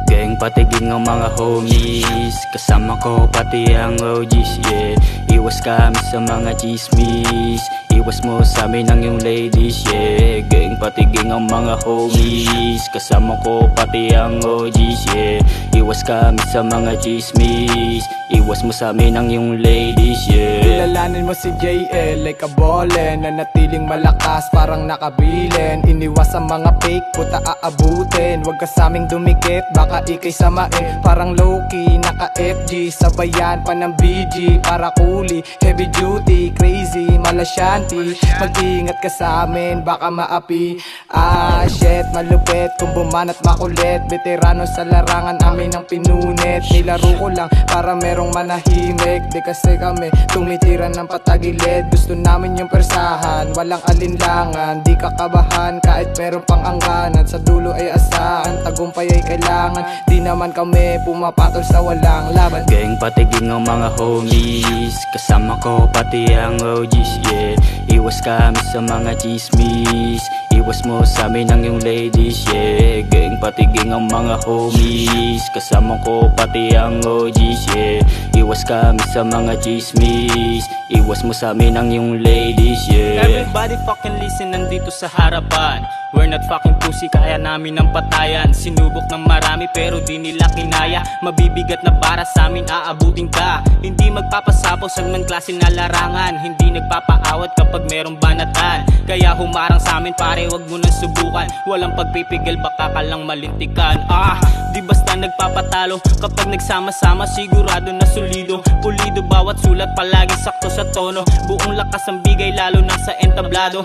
Geng patiging ang mga homies, kasama ko pati ang OGs, yeah. Iwas kami sa mga chismis, iwas mo sa amin ang yung ladies, yeah. Geng patiging ang mga homies, kasama ko pati ang OGs, yeah. Iwas kami sa mga chismis, iwas mo sa amin ang yung ladies, yeah. Kilalanin mo si JL like a ballin, nanatiling malakas parang nakabilin. Iniwas ang mga fake, puta aabutin. Huwag ka sa aming dumikit, baka ikay samain. Parang low-key, naka-FG, sabayan pa ng BG. Para kuli, heavy duty, crazy, malasyanti. Mag-ingat ka sa amin, baka maapi. Shit, malupit, kung bumanat makulit. Veterano sa larangan, amin ang pinunit. Nilaro ko lang para merong manahimik. Di kasi kami tumitiran ng patagilid. Gusto namin yung persahan, walang alinlangan. Di kakabahan kahit meron pang angganan. Sa dulo ay asahan, tagumpay ay kailangan. Di naman kami pumapatol sa walang laban. Geng patiging ang mga homies, kasama ko pati ang OGs, yeah. Iwas kami sa mga chismis, iwas mo sa amin ang yung ladies, yeah. Geng patiging ang mga homies, kasama ko pati ang OGs, yeah. Iwas kami sa mga chismis, iwas mo sa amin ang yung ladies, yeah. Everybody fucking listen, nandito sa harapan. We're not fucking pussy, kaya namin ang patayan. Sinubok ng marami pero di nila kinaya. Mabibigat na para sa amin, aabutin ka. Hindi magpapasapaw sa man klase na larangan. Hindi nagpapaawat kapag merong banatan. Kaya humarang sa amin pare, wag mo nang subukan. Walang pagpipigil, baka ka lang malintikan. Di basta nagpapatalo kapag nagsama-sama, sigurado na solido. Pulido bawat sulat, palagi sakto sa tono. Buong lakas ang bigay lalo na sa entablado.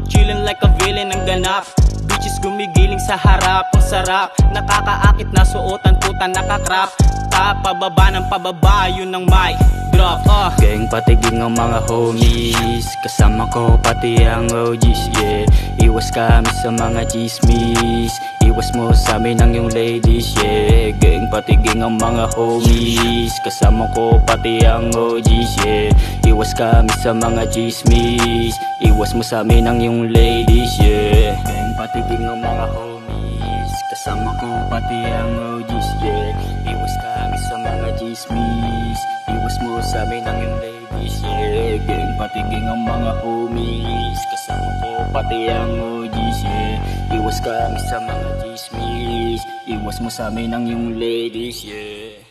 Chillin' like a villain ang ganap. Bitches gumigiling sa harap, ang sarap. Nakakaakit na suotan, puta nakakrap. Pababa ng pababa, yun ang mic drop. Geng patiging ang mga homies, kasama ko pati ang OGs, yeah. Iwas kami sa mga chismis, iwas mo sa amin ang yung ladies, yeah. Geng patiging ang mga homies, kasama ko pati ang OGs, yeah. Iwas kami sa mga chismis, iwas mo sa amin ang yung ladies, yeah. Geng patiging ang mga homies, kasama ko pati ang OGs, yeah. Iwas kami sa mga chismis, iwas mo sa amin ang yung ladies, yeah. Geng patiging ang mga homies, kasama ko pati ang OGs, yeah. Iwas kami sa mga chismis, iwas mo sa amin ang yung ladies, yeah.